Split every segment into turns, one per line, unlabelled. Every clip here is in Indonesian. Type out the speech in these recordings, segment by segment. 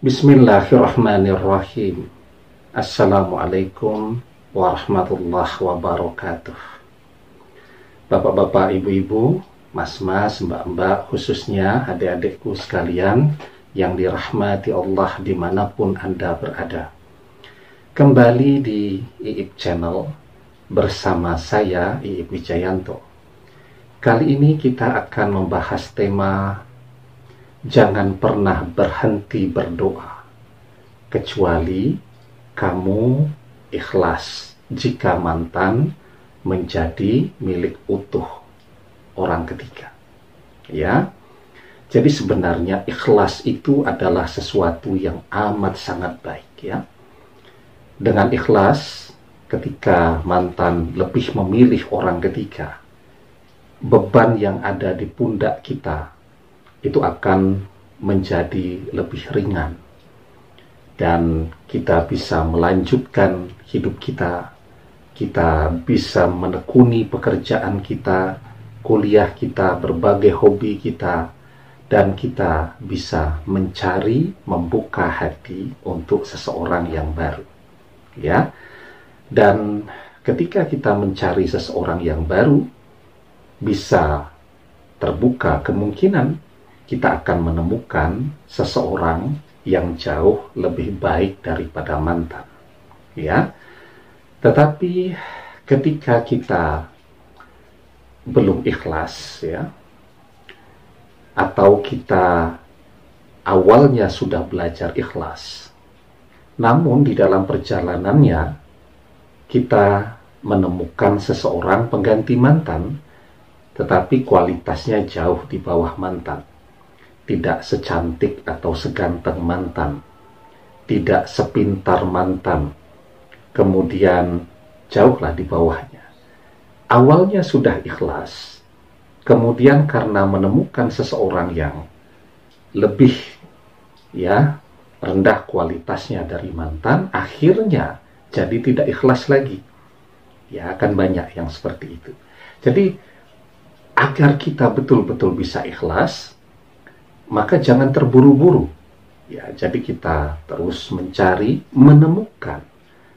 Bismillahirrahmanirrahim. Assalamualaikum warahmatullahi wabarakatuh. Bapak-bapak, ibu-ibu, mas-mas, mbak-mbak, khususnya adik-adikku sekalian yang dirahmati Allah dimanapun Anda berada. Kembali di IIP Channel bersama saya, IIP Wijayanto. Kali ini kita akan membahas tema jangan pernah berhenti berdoa, kecuali kamu ikhlas jika mantan menjadi milik utuh orang ketiga. Ya, jadi sebenarnya ikhlas itu adalah sesuatu yang amat sangat baik. Ya, dengan ikhlas, ketika mantan lebih memilih orang ketiga, beban yang ada di pundak kita itu akan menjadi lebih ringan dan kita bisa melanjutkan hidup kita bisa menekuni pekerjaan kita, kuliah kita, berbagai hobi kita, dan kita bisa mencari, membuka hati untuk seseorang yang baru. Ya, dan ketika kita mencari seseorang yang baru, bisa terbuka kemungkinan kita akan menemukan seseorang yang jauh lebih baik daripada mantan. Ya, tetapi ketika kita belum ikhlas, ya, atau kita awalnya sudah belajar ikhlas, namun di dalam perjalanannya kita menemukan seseorang pengganti mantan, tetapi kualitasnya jauh di bawah mantan. Tidak secantik atau seganteng mantan, tidak sepintar mantan, kemudian jauhlah di bawahnya. Awalnya sudah ikhlas, kemudian karena menemukan seseorang yang lebih rendah kualitasnya dari mantan, akhirnya jadi tidak ikhlas lagi. Ya, akan banyak yang seperti itu. Jadi agar kita betul-betul bisa ikhlas, maka jangan terburu-buru. Ya, jadi kita terus mencari, menemukan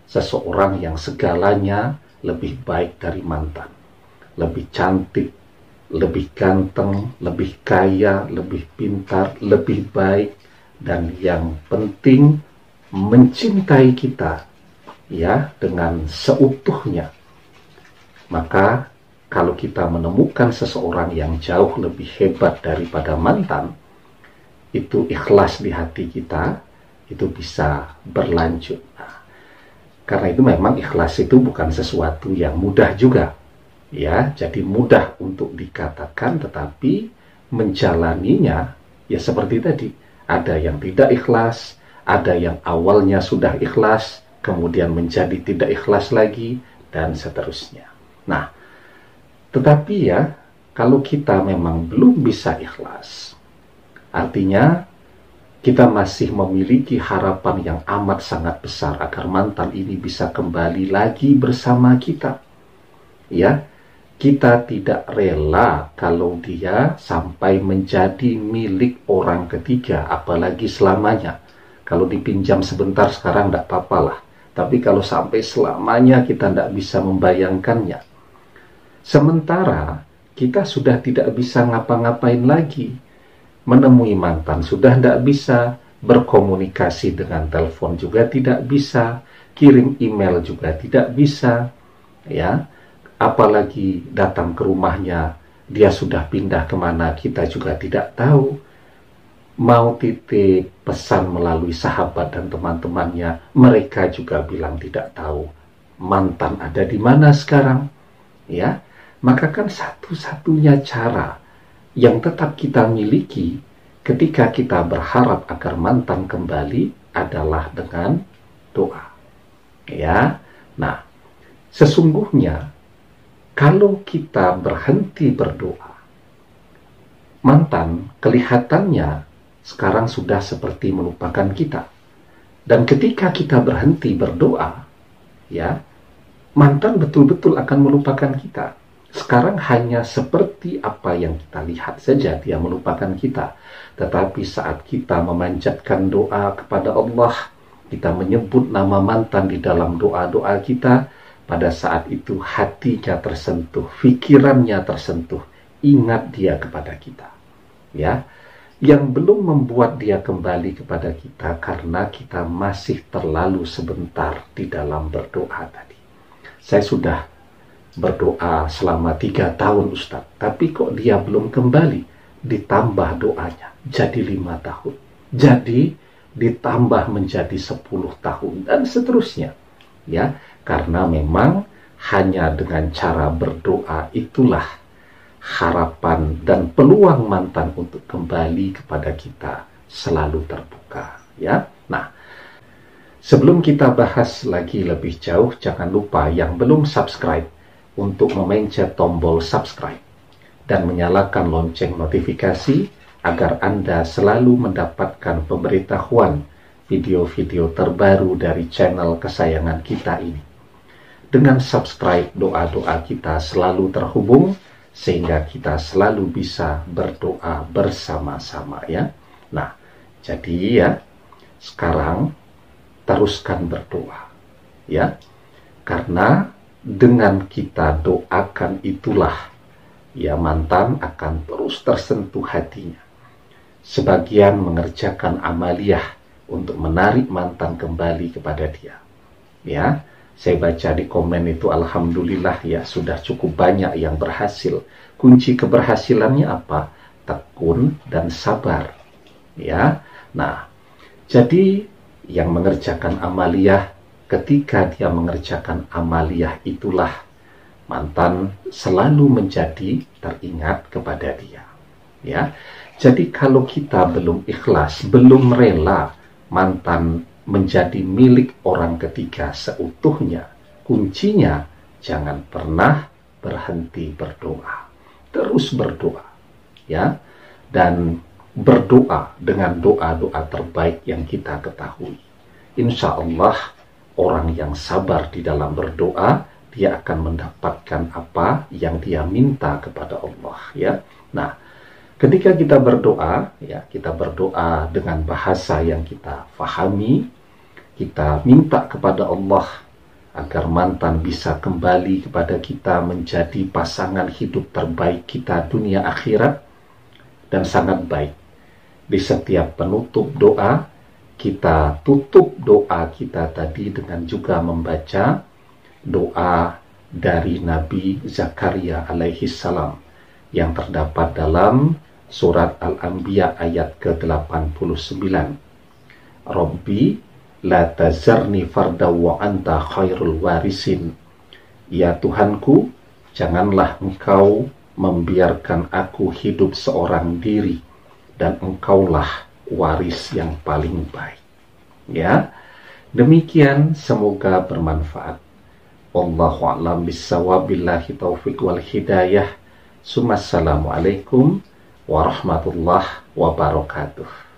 seseorang yang segalanya lebih baik dari mantan. Lebih cantik, lebih ganteng, lebih kaya, lebih pintar, lebih baik, dan yang penting mencintai kita ya dengan seutuhnya. Maka kalau kita menemukan seseorang yang jauh lebih hebat daripada mantan, itu ikhlas di hati kita, itu bisa berlanjut. Nah, karena itu memang ikhlas itu bukan sesuatu yang mudah juga. Ya, jadi mudah untuk dikatakan, tetapi menjalaninya ya seperti tadi. Ada yang tidak ikhlas, ada yang awalnya sudah ikhlas, kemudian menjadi tidak ikhlas lagi, dan seterusnya. Nah, tetapi ya, kalau kita memang belum bisa ikhlas, artinya kita masih memiliki harapan yang amat sangat besar agar mantan ini bisa kembali lagi bersama kita. Ya, kita tidak rela kalau dia sampai menjadi milik orang ketiga, apalagi selamanya. Kalau dipinjam sebentar sekarang tidak apa-apa lah, tapi kalau sampai selamanya kita tidak bisa membayangkannya. Sementara kita sudah tidak bisa ngapa-ngapain lagi. Menemui mantan sudah tidak bisa, berkomunikasi dengan telepon juga tidak bisa, kirim email juga tidak bisa, ya. Apalagi datang ke rumahnya, dia sudah pindah kemana kita juga tidak tahu. Mau titip pesan melalui sahabat dan teman-temannya, mereka juga bilang tidak tahu mantan ada di mana sekarang, ya. Maka kan satu-satunya cara yang tetap kita miliki ketika kita berharap agar mantan kembali adalah dengan doa. Ya. Nah, sesungguhnya kalau kita berhenti berdoa, mantan kelihatannya sekarang sudah seperti melupakan kita. Dan ketika kita berhenti berdoa, ya, mantan betul-betul akan melupakan kita. Sekarang hanya seperti apa yang kita lihat saja, dia melupakan kita. Tetapi saat kita memanjatkan doa kepada Allah, kita menyebut nama mantan di dalam doa-doa kita, pada saat itu hatinya tersentuh, pikirannya tersentuh, ingat dia kepada kita. Ya, yang belum membuat dia kembali kepada kita karena kita masih terlalu sebentar di dalam berdoa tadi. Saya sudah berdoa selama 3 tahun Ustadz, tapi kok dia belum kembali. Ditambah doanya jadi 5 tahun, jadi ditambah menjadi 10 tahun dan seterusnya. Ya, karena memang hanya dengan cara berdoa itulah harapan dan peluang mantan untuk kembali kepada kita selalu terbuka. Ya, nah, sebelum kita bahas lagi lebih jauh, jangan lupa yang belum subscribe untuk memencet tombol subscribe dan menyalakan lonceng notifikasi agar Anda selalu mendapatkan pemberitahuan video-video terbaru dari channel kesayangan kita ini. Dengan subscribe, doa-doa kita selalu terhubung sehingga kita selalu bisa berdoa bersama-sama ya. Nah, jadi ya, sekarang teruskan berdoa ya. Karena dengan kita doakan itulah ya mantan akan terus tersentuh hatinya. Sebagian mengerjakan amaliyah untuk menarik mantan kembali kepada dia. Ya, saya baca di komen itu alhamdulillah ya sudah cukup banyak yang berhasil. Kunci keberhasilannya apa? Tekun dan sabar. Ya. Nah, jadi yang mengerjakan amaliyah, ketika dia mengerjakan amaliyah itulah mantan selalu menjadi teringat kepada dia. Ya. Jadi kalau kita belum ikhlas, belum rela mantan menjadi milik orang ketiga seutuhnya, kuncinya jangan pernah berhenti berdoa. Terus berdoa. Ya. Dan berdoa dengan doa-doa terbaik yang kita ketahui. Insya Allah orang yang sabar di dalam berdoa, dia akan mendapatkan apa yang dia minta kepada Allah ya. Nah, ketika kita berdoa ya, kita berdoa dengan bahasa yang kita fahami, kita minta kepada Allah agar mantan bisa kembali kepada kita menjadi pasangan hidup terbaik kita dunia akhirat. Dan sangat baik di setiap penutup doa, kita tutup doa kita tadi dengan juga membaca doa dari Nabi Zakaria alaihi salam yang terdapat dalam surat Al-Anbiya ayat ke-89. Rabbi la tazarni farda wa anta khairul warisin. Ya Tuhanku, janganlah engkau membiarkan aku hidup seorang diri dan engkaulah waris yang paling baik. Ya, demikian semoga bermanfaat. Wallahu a'lam bissawab, billahi taufiq wal hidayah. Assalamualaikum warahmatullahi wabarakatuh.